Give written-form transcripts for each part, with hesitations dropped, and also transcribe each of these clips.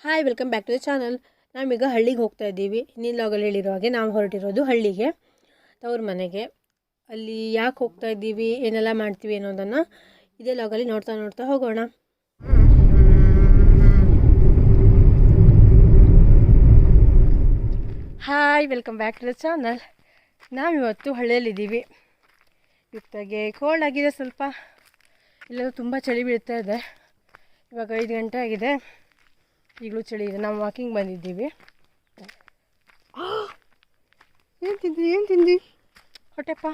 Hi welcome back to the channel. ನಾವೀಗ ಹಳ್ಳಿಗೆ ಹೋಗ್ತಾ ಇದ್ದೀವಿ. ಇನ್ನಿನ ಲಾಗಲ್ಲಿ ಹೇಳಿರೋ ಹಾಗೆ ನಾವು ಹೊರಟಿರೋದು ಹಳ್ಳಿಗೆ, ತವ್ರ ಮನೆಗೆ. ಅಲ್ಲಿ ಯಾಕೆ ಹೋಗ್ತಾ ಇದ್ದೀವಿ, ಏನೆಲ್ಲ ಮಾಡ್ತೀವಿ ಅನ್ನೋದನ್ನು ಇದೇ ಲಾಗಲ್ಲಿ ನೋಡ್ತಾ ಹೋಗೋಣ. Hi welcome back to the channel. ನಾವಿವತ್ತು ಹಳ್ಳಿಯಲ್ಲಿದ್ದೀವಿ. ಇವತ್ತಾಗೆ ಕೋಲ್ಡ್ ಆಗಿದೆ ಸ್ವಲ್ಪ, ಇಲ್ಲೂ ತುಂಬ ಚಳಿ ಬೀಳ್ತಾ ಇದೆ. ಇವಾಗ 5 ಗಂಟೆ ಆಗಿದೆ, ಈಗಲೂ ಚಳಿ ಇದೆ. ನಾವು ವಾಕಿಂಗ್ ಬಂದಿದ್ದೀವಿ. ಏನು ತಿಂದಿ ಹೊಟ್ಟೆಪ್ಪ?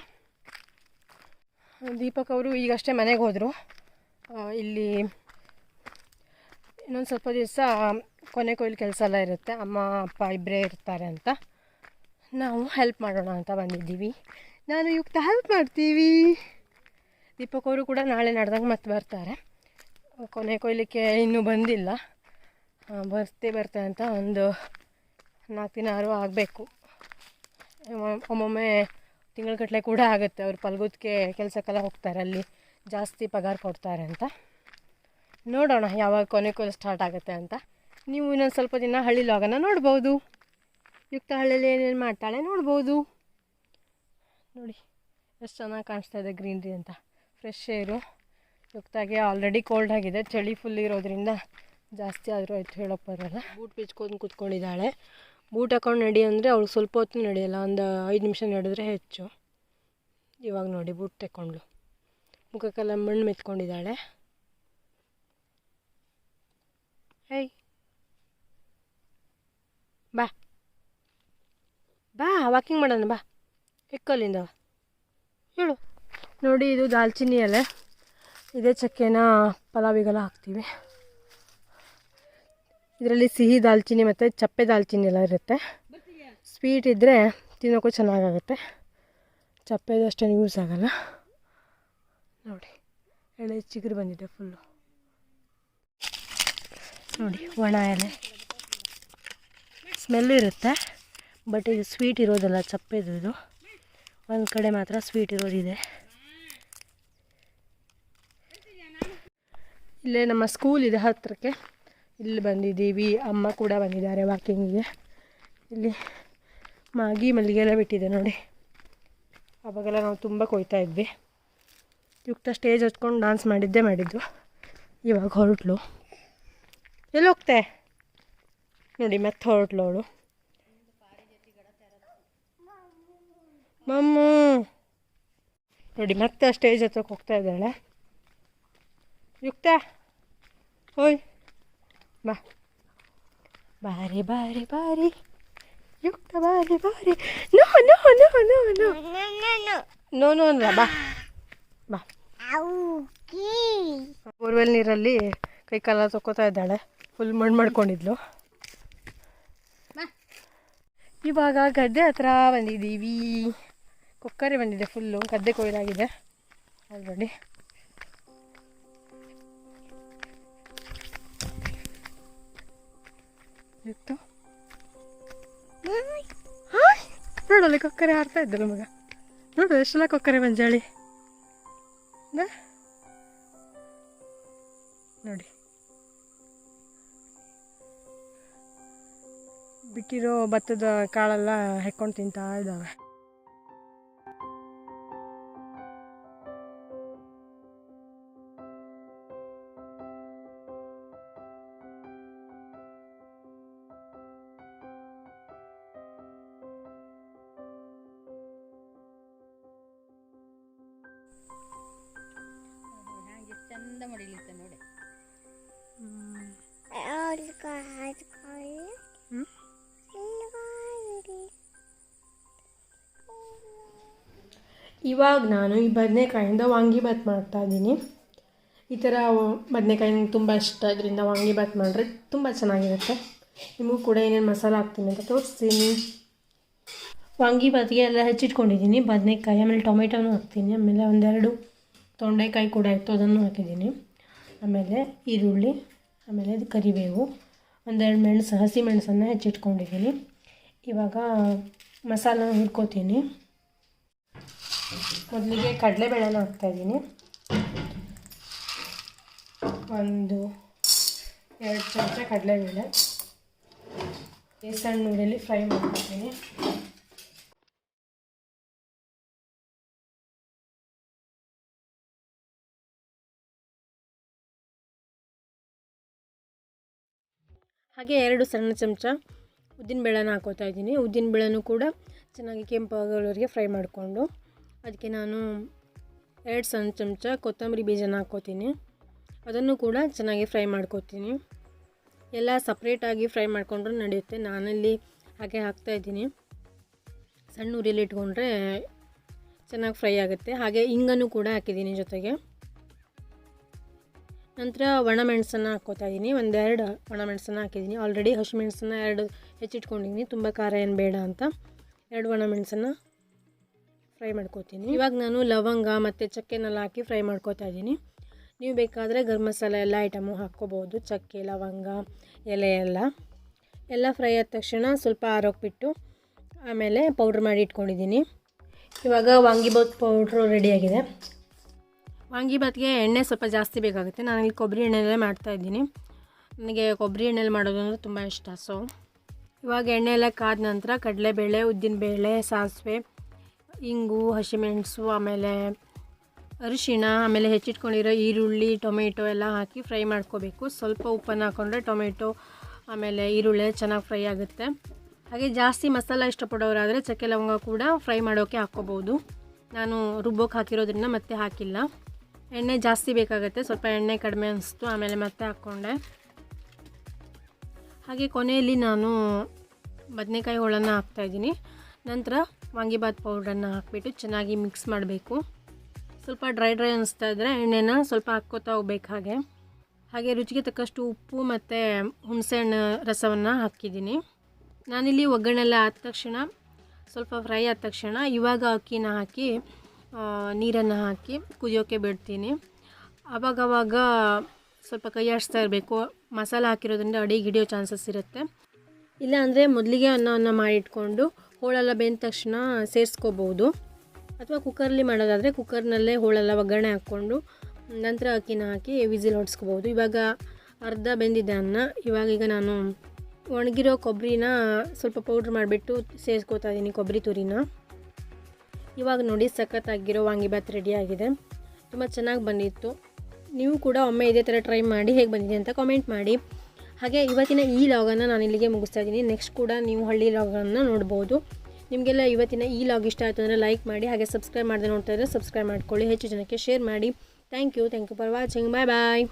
ದೀಪಕ್ ಅವರು ಈಗಷ್ಟೇ ಮನೆಗೆ ಹೋದರು. ಇಲ್ಲಿ ಇನ್ನೊಂದು ಸ್ವಲ್ಪ ದಿವಸ ಕೊನೆ ಕೊಯ್ಲು ಕೆಲಸ ಎಲ್ಲ ಇರುತ್ತೆ, ಅಮ್ಮ ಅಪ್ಪ ಇಬ್ಬರೇ ಇರ್ತಾರೆ ಅಂತ ನಾವು ಹೆಲ್ಪ್ ಮಾಡೋಣ ಅಂತ ಬಂದಿದ್ದೀವಿ. ನಾನು ಯುಕ್ತ ಹೆಲ್ಪ್ ಮಾಡ್ತೀವಿ. ದೀಪಕ್ ಅವರು ಕೂಡ ನಾಳೆ ನಡೆದಂಗೆ ಮತ್ತೆ ಬರ್ತಾರೆ. ಕೊನೆ ಕೊಯ್ಲಿಕ್ಕೆ ಇನ್ನೂ ಬಂದಿಲ್ಲ, ಬರ್ತೆ ಅಂತ ಒಂದು 4 ದಿನ ಆಗಬೇಕು. ಒಮ್ಮೊಮ್ಮೆ ತಿಂಗಳಗಟ್ಟಲೆ ಕೂಡ ಆಗುತ್ತೆ. ಅವ್ರು ಪಲ್ಗುದ್ಕೆ ಕೆಲಸಕ್ಕೆಲ್ಲ ಹೋಗ್ತಾರೆ, ಅಲ್ಲಿ ಜಾಸ್ತಿ ಪಗಾರ ಕೊಡ್ತಾರೆ ಅಂತ. ನೋಡೋಣ ಯಾವಾಗ ಕೊನೆ ಕೊಯ್ಲು ಸ್ಟಾರ್ಟ್ ಆಗುತ್ತೆ ಅಂತ. ನೀವು ಇನ್ನೊಂದು ಸ್ವಲ್ಪ ದಿನ ಹಳ್ಳಿ ಲಾಗನ್ನು ನೋಡ್ಬೋದು. ಯುಕ್ತ ಹಳ್ಳಿಯಲ್ಲಿ ಏನೇನು ಮಾಡ್ತಾಳೆ ನೋಡ್ಬೋದು. ನೋಡಿ ಎಷ್ಟು ಚೆನ್ನಾಗಿ ಕಾಣಿಸ್ತಾ ಇದೆ ಗ್ರೀನ್ರಿ ಅಂತ, ಫ್ರೆಶ್ ಏರು. ಯುಕ್ತಾಗೆ ಆಲ್ರೆಡಿ ಕೋಲ್ಡ್ ಆಗಿದೆ, ಚಳಿ ಫುಲ್ ಇರೋದ್ರಿಂದ ಜಾಸ್ತಿ ಆದರೂ ಆಯಿತು, ಹೇಳೋಕ್ಕೆ ಬರೋಲ್ಲ. ಬೂಟ್ ಬಿಚ್ಕೊಂಡು ಕೂತ್ಕೊಂಡಿದ್ದಾಳೆ. ಬೂಟ್ ಹಾಕೊಂಡು ನಡಿ ಅಂದರೆ ಅವಳು ಸ್ವಲ್ಪ ಹೊತ್ತು ನಡೆಯಲ್ಲ, ಒಂದು 5 ನಿಮಿಷ ನಡೆದ್ರೆ ಹೆಚ್ಚು. ಇವಾಗ ನೋಡಿ ಬೂಟ್ ತೆಕ್ಕೊಂಡ್ಳು, ಮುಖಕ್ಕೆಲ್ಲ ಮಣ್ಣು ಮೆತ್ಕೊಂಡಿದ್ದಾಳೆ. ಹೇಯ್ ಬಾ ಬಾ ವಾಕಿಂಗ್ ಮಾಡೋಣ, ಬಾ ಎಕ್ಕಲ್ಲಿಂದ ಹೇಳು. ನೋಡಿ ಇದು ದಾಲ್ಚಿನ್ನಿ ಎಲೆ, ಇದೇ ಚಕ್ಕೆನ ಪಲಾವಿಗೆಲ್ಲ ಹಾಕ್ತೀವಿ. ಇದರಲ್ಲಿ ಸಿಹಿ ದಾಲ್ಚಿನ್ನಿ ಮತ್ತು ಚಪ್ಪೆ ದಾಲ್ಚಿನ್ನಿ ಎಲ್ಲ ಇರುತ್ತೆ. ಸ್ವೀಟ್ ಇದ್ದರೆ ತಿನ್ನೋಕ್ಕೂ ಚೆನ್ನಾಗಾಗುತ್ತೆ, ಚಪ್ಪೆದು ಅಷ್ಟೇನು ಯೂಸ್ ಆಗೋಲ್ಲ. ನೋಡಿ ಎಳೆ ಚಿಗುರು ಬಂದಿದೆ ಫುಲ್ಲು. ನೋಡಿ ಒಣ ಎಲೆ, ಸ್ಮೆಲ್ಲು ಇರುತ್ತೆ, ಬಟ್ ಇದು ಸ್ವೀಟ್ ಇರೋದಲ್ಲ, ಚಪ್ಪೆದು. ಇದು ಒಂದು ಕಡೆ ಮಾತ್ರ ಸ್ವೀಟ್ ಇರೋದಿದೆ. ಇಲ್ಲೇ ನಮ್ಮ ಸ್ಕೂಲ್ ಇದೆ ಹತ್ತಿರಕ್ಕೆ, ಇಲ್ಲಿ ಬಂದಿದ್ದೀವಿ. ಅಮ್ಮ ಕೂಡ ಬಂದಿದ್ದಾರೆ ವಾಕಿಂಗಿಗೆ. ಇಲ್ಲಿ ಮಾಗಿ ಮಲ್ಲಿಗೆ ಎಲ್ಲ ಬಿಟ್ಟಿದೆ ನೋಡಿ, ಅವಾಗೆಲ್ಲ ನಾವು ತುಂಬ ಕೊಯ್ತಾ ಇದ್ವಿ. ಯುಕ್ತ ಸ್ಟೇಜ್ ಹಚ್ಕೊಂಡು ಡ್ಯಾನ್ಸ್ ಮಾಡಿದ್ದು. ಇವಾಗ ಹೊರಟ್ಲು. ಎಲ್ಲಿ ಹೋಗ್ತೆ ನೋಡಿ, ಮತ್ತೆ ಹೊರಟ್ಲು ಅವಳು. ಮಮ್ಮು ನೋಡಿ ಮತ್ತೆ ಸ್ಟೇಜ್ ಹತ್ರಕ್ಕೆ ಹೋಗ್ತಾ ಇದ್ದಾಳೆ. ಯುಕ್ತ ಓಯ್ ಬಾ, ಬಾರಿ ಬಾರಿ ಬಾರಿ ಯುಕ್ತ, ಬಾರಿ ಬಾರಿ. No no no no no no no ಅಲ್ಲ, ಬಾ ಬಾ. ಬೋರ್ವೆಲ್ ನೀರಲ್ಲಿ ಕೈ ಕಾಲ ತೊಕ್ಕೋತಾ ಇದ್ದಾಳೆ, ಫುಲ್ ಮಣ್ಣು ಮಾಡ್ಕೊಂಡಿದ್ಲು. ಇವಾಗ ಗದ್ದೆ ಹತ್ರ ಬಂದಿದ್ದೀವಿ. ಕೊಕ್ಕರೆ ಬಂದಿದೆ ಫುಲ್ಲು, ಗದ್ದೆ ಕೊಯ್ಲಾಗಿದೆ ಆಲ್ರೆಡಿ. ಇತ್ತು ನೋಡಲ್ಲಿ ಕೊಕ್ಕರೆ ಹಾರ್ತಾ ಇದ್ದಲ್ಲ ಮಗ. ನೋಡು ಎಷ್ಟೆಲ್ಲ ಕೊಕ್ಕರೆ ಮಂಜಾಳಿ ನೋಡಿ. ಬಿಟ್ಟಿರೋ ಭತ್ತದ ಕಾಳೆಲ್ಲ ಹೆಕ್ಕೊಂಡು ತಿಂತಾ ಇದ್ದಾವೆ. ಚಂದ ಮಡಿಲಿತ್ತ ನೋಡಿ. ಇವಾಗ ನಾನು ಈ ಬದನೆಕಾಯಿಂದ ವಾಂಗಿಬಾತ್ ಮಾಡ್ತಾಯಿದ್ದೀನಿ. ಈ ಥರ ಬದನೆಕಾಯಿ ನಂಗೆ ತುಂಬ ಇಷ್ಟ, ಇದರಿಂದ ವಾಂಗಿಬಾತ್ ಮಾಡಿದ್ರೆ ತುಂಬ ಚೆನ್ನಾಗಿರುತ್ತೆ. ನಿಮಗೂ ಕೂಡ ಏನೇನು ಮಸಾಲೆ ಹಾಕ್ತೀನಿ ಅಂತ ತೋರಿಸ್ತೀನಿ. ವಾಂಗಿಬಾತಿಗೆ ಎಲ್ಲ ಹೆಚ್ಚಿಟ್ಕೊಂಡಿದ್ದೀನಿ. ಬದನೆಕಾಯಿ, ಆಮೇಲೆ ಟೊಮೆಟೊನೂ ಹಾಕ್ತೀನಿ, ಆಮೇಲೆ 1-2 ತೊಂಡೆಕಾಯಿ ಕೂಡ ಇತ್ತು, ಅದನ್ನು ಹಾಕಿದ್ದೀನಿ. ಆಮೇಲೆ ಈರುಳ್ಳಿ, ಆಮೇಲೆ ಕರಿಬೇವು, 1-2 ಮೆಣಸು, ಹಸಿ ಮೆಣಸನ್ನು ಹೆಚ್ಚಿಟ್ಕೊಂಡಿದ್ದೀನಿ. ಇವಾಗ ಮಸಾಲ ಹುರ್ಕೋತೀನಿ. ಮೊದಲಿಗೆ ಕಡಲೆಬೇಳೆನ ಹಾಕ್ತಾಯಿದ್ದೀನಿ. 1-2 ಚಮಚ ಕಡಲೆಬೇಳೆ, ಸಣ್ಣ ಉರಿಯಲ್ಲಿ ಫ್ರೈ ಮಾಡ್ಕೊತೀನಿ. ಹಾಗೆ 2 ಸಣ್ಣ ಚಮಚ ಉದ್ದಿನಬೇಳೆನ ಹಾಕೋತಾ ಇದ್ದೀನಿ. ಉದ್ದಿನಬೇಳೆನೂ ಕೂಡ ಚೆನ್ನಾಗಿ ಕೆಂಪಾಗೋವರೆಗೆ ಫ್ರೈ ಮಾಡಿಕೊಂಡು ಅದಕ್ಕೆ ನಾನು 2 ಸಣ್ಣ ಚಮಚ ಕೊತ್ತಂಬರಿ ಬೀಜನ ಹಾಕ್ಕೋತೀನಿ. ಅದನ್ನು ಕೂಡ ಚೆನ್ನಾಗಿ ಫ್ರೈ ಮಾಡ್ಕೋತೀನಿ. ಎಲ್ಲ ಸಪ್ರೇಟಾಗಿ ಫ್ರೈ ಮಾಡಿಕೊಂಡ್ರೂ ನಡೆಯುತ್ತೆ. ನಾನಲ್ಲಿ ಹಾಗೆ ಹಾಕ್ತಾಯಿದ್ದೀನಿ. ಸಣ್ಣ ಉರಿಯಲ್ಲಿ ಇಟ್ಕೊಂಡ್ರೆ ಚೆನ್ನಾಗಿ ಫ್ರೈ ಆಗುತ್ತೆ. ಹಾಗೆ ಇಂಗನ್ನು ಕೂಡ ಹಾಕಿದ್ದೀನಿ ಜೊತೆಗೆ. ನಂತರ ಒಣಮೆಣಸನ್ನು ಹಾಕ್ಕೋತಾ ಇದ್ದೀನಿ. 1-2 ಒಣಮೆಣಸನ್ನು ಹಾಕಿದ್ದೀನಿ. ಆಲ್ರೆಡಿ ಹಸಿಮೆಣಸನ್ನು 2 ಹೆಚ್ಚಿಟ್ಕೊಂಡಿದ್ದೀನಿ, ತುಂಬ ಖಾರ ಏನು ಬೇಡ ಅಂತ 2 ಒಣಮೆಣಸನ್ನು ಫ್ರೈ ಮಾಡ್ಕೋತೀನಿ. ಇವಾಗ ನಾನು ಲವಂಗ ಮತ್ತು ಚಕ್ಕೆನೆಲ್ಲ ಹಾಕಿ ಫ್ರೈ ಮಾಡ್ಕೋತಾ ಇದ್ದೀನಿ. ನೀವು ಬೇಕಾದರೆ ಗರಂ ಮಸಾಲೆ ಎಲ್ಲ ಐಟಮು ಹಾಕ್ಕೋಬೋದು. ಚಕ್ಕೆ, ಲವಂಗ, ಎಲೆ ಎಲ್ಲ ಫ್ರೈ ಆದ ತಕ್ಷಣ ಸ್ವಲ್ಪ ಆರೋಗ್ಬಿಟ್ಟು ಆಮೇಲೆ ಪೌಡ್ರ್ ಮಾಡಿ ಇಟ್ಕೊಂಡಿದ್ದೀನಿ. ಇವಾಗ ವಾಂಗಿಬಾತ್ ಪೌಡ್ರು ರೆಡಿಯಾಗಿದೆ. ವಾಂಗಿಬಾತ್ಗೆ ಎಣ್ಣೆ ಸ್ವಲ್ಪ ಜಾಸ್ತಿ ಬೇಕಾಗುತ್ತೆ. ನಾನಿಲ್ಲಿ ಕೊಬ್ಬರಿ ಎಣ್ಣೆಯಲ್ಲೇ ಮಾಡ್ತಾಯಿದ್ದೀನಿ. ನನಗೆ ಕೊಬ್ಬರಿ ಎಣ್ಣೆಯಲ್ಲಿ ಮಾಡೋದು ಅಂದರೆ ತುಂಬ ಇಷ್ಟ. ಸೊ ಇವಾಗ ಎಣ್ಣೆ ಎಲ್ಲ ಕಾದ ನಂತರ ಕಡಲೆಬೇಳೆ, ಉದ್ದಿನಬೇಳೆ, ಸಾಸಿವೆ, ಇಂಗು, ಹಸಿಮೆಣಸು, ಆಮೇಲೆ ಅರಿಶಿಣ, ಆಮೇಲೆ ಹೆಚ್ಚಿಟ್ಕೊಂಡಿರೋ ಈರುಳ್ಳಿ, ಟೊಮೆಟೊ ಎಲ್ಲ ಹಾಕಿ ಫ್ರೈ ಮಾಡ್ಕೋಬೇಕು. ಸ್ವಲ್ಪ ಉಪ್ಪನ್ನು ಹಾಕ್ಕೊಂಡ್ರೆ ಟೊಮೆಟೊ ಆಮೇಲೆ ಈರುಳ್ಳಿ ಚೆನ್ನಾಗಿ ಫ್ರೈ ಆಗುತ್ತೆ. ಹಾಗೆ ಜಾಸ್ತಿ ಮಸಾಲ ಇಷ್ಟಪಡೋರಾದರೆ ಚಕ್ಕೆ ಲವಂಗ ಕೂಡ ಫ್ರೈ ಮಾಡೋಕ್ಕೆ ಹಾಕ್ಕೋಬೋದು. ನಾನು ರುಬ್ಬೋಕ್ಕೆ ಹಾಕಿರೋದ್ರಿಂದ ಮತ್ತೆ ಹಾಕಿಲ್ಲ. ಎಣ್ಣೆ ಜಾಸ್ತಿ ಬೇಕಾಗುತ್ತೆ, ಸ್ವಲ್ಪ ಎಣ್ಣೆ ಕಡಿಮೆ ಅನಿಸ್ತು, ಆಮೇಲೆ ಮತ್ತೆ ಹಾಕ್ಕೊಂಡೆ. ಹಾಗೆ ಕೊನೆಯಲ್ಲಿ ನಾನು ಬದನೆಕಾಯಿ ಹೋಳನ್ನು ಹಾಕ್ತಾಯಿದ್ದೀನಿ. ನಂತರ ವಾಂಗಿಬಾತ್ ಪೌಡ್ರನ್ನು ಹಾಕಿಬಿಟ್ಟು ಚೆನ್ನಾಗಿ ಮಿಕ್ಸ್ ಮಾಡಬೇಕು. ಸ್ವಲ್ಪ ಡ್ರೈ ಅನ್ನಿಸ್ತಾ ಇದ್ದರೆ ಎಣ್ಣೆನ ಸ್ವಲ್ಪ ಹಾಕ್ಕೋತಾ ಹೋಗ್ಬೇಕು. ಹಾಗೆ ರುಚಿಗೆ ತಕ್ಕಷ್ಟು ಉಪ್ಪು ಮತ್ತು ಹುಣಸೆಹಣ್ಣು ರಸವನ್ನು ಹಾಕಿದ್ದೀನಿ. ನಾನಿಲ್ಲಿ ಒಗ್ಗರಣೆಲ್ಲ ಆದ ತಕ್ಷಣ ಸ್ವಲ್ಪ ಫ್ರೈ ಆದ ತಕ್ಷಣ ಇವಾಗ ಅಕ್ಕಿನ ಹಾಕಿ ನೀರನ್ನು ಹಾಕಿ ಕುದಿಯೋಕ್ಕೆ ಬಿಡ್ತೀನಿ. ಆವಾಗವಾಗ ಸ್ವಲ್ಪ ಕೈ ಆಡಿಸ್ತಾ ಇರಬೇಕು. ಮಸಾಲ ಹಾಕಿರೋದ್ರಿಂದ ಅಡಿಗೆ ಹಿಡಿಯೋ ಚಾನ್ಸಸ್ ಇರುತ್ತೆ. ಇಲ್ಲಾಂದರೆ ಮೊದಲಿಗೆ ಅನ್ನವನ್ನು ಮಾಡಿಟ್ಕೊಂಡು ಹೋಳೆಲ್ಲ ಬೆಂದ ತಕ್ಷಣ ಸೇರಿಸ್ಕೋಬೋದು. ಅಥವಾ ಕುಕ್ಕರಲ್ಲಿ ಮಾಡೋದಾದರೆ ಕುಕ್ಕರ್ನಲ್ಲೇ ಹೋಳೆಲ್ಲ ಒಗ್ಗರಣೆ ಹಾಕ್ಕೊಂಡು ನಂತರ ಅಕ್ಕಿನ ಹಾಕಿ ವಿಸಿಲ್ ಹೊಡ್ಸ್ಕೋಬೋದು. ಇವಾಗ ಅರ್ಧ ಬೆಂದಿದೆ ಅನ್ನ. ಈಗ ನಾನು ಒಣಗಿರೋ ಕೊಬ್ಬರಿನ ಸ್ವಲ್ಪ ಪೌಡ್ರ್ ಮಾಡಿಬಿಟ್ಟು ಸೇರಿಸ್ಕೋತಾ ಇದ್ದೀನಿ, ಕೊಬ್ಬರಿ ತುರಿನ. ಇವಾಗ ನೋಡಿ ಸಖತ್ತಾಗಿರೋ ವಾಂಗಿಬಾತ್ ರೆಡಿಯಾಗಿದೆ. ತುಂಬ ಚೆನ್ನಾಗಿ ಬಂದಿತ್ತು. ನೀವು ಕೂಡ ಒಮ್ಮೆ ಇದೇ ಥರ ಟ್ರೈ ಮಾಡಿ ಹೇಗೆ ಬಂದಿದೆ ಅಂತ ಕಾಮೆಂಟ್ ಮಾಡಿ. ಹಾಗೆ ಇವತ್ತಿನ ಈ ಲಾಗನ್ನು ನಾನು ಇಲ್ಲಿಗೆ ಮುಗಿಸ್ತಾ ಇದ್ದೀನಿ. ನೆಕ್ಸ್ಟ್ ಕೂಡ ನೀವು ಹಳ್ಳಿ ಲಾಗನ್ನು ನೋಡ್ಬೋದು. ನಿಮಗೆಲ್ಲ ಇವತ್ತಿನ ಈ ಲಾಗ್ ಇಷ್ಟ ಆಯಿತು ಅಂದರೆ ಲೈಕ್ ಮಾಡಿ. ಹಾಗೆ ಸಬ್ಸ್ಕ್ರೈಬ್ ಮಾಡದೆ ನೋಡ್ತಾ ಇದ್ದರೆ ಸಬ್ಸ್ಕ್ರೈಬ್ ಮಾಡ್ಕೊಳ್ಳಿ. ಹೆಚ್ಚು ಜನಕ್ಕೆ ಶೇರ್ ಮಾಡಿ. Thank you for watching. Bye.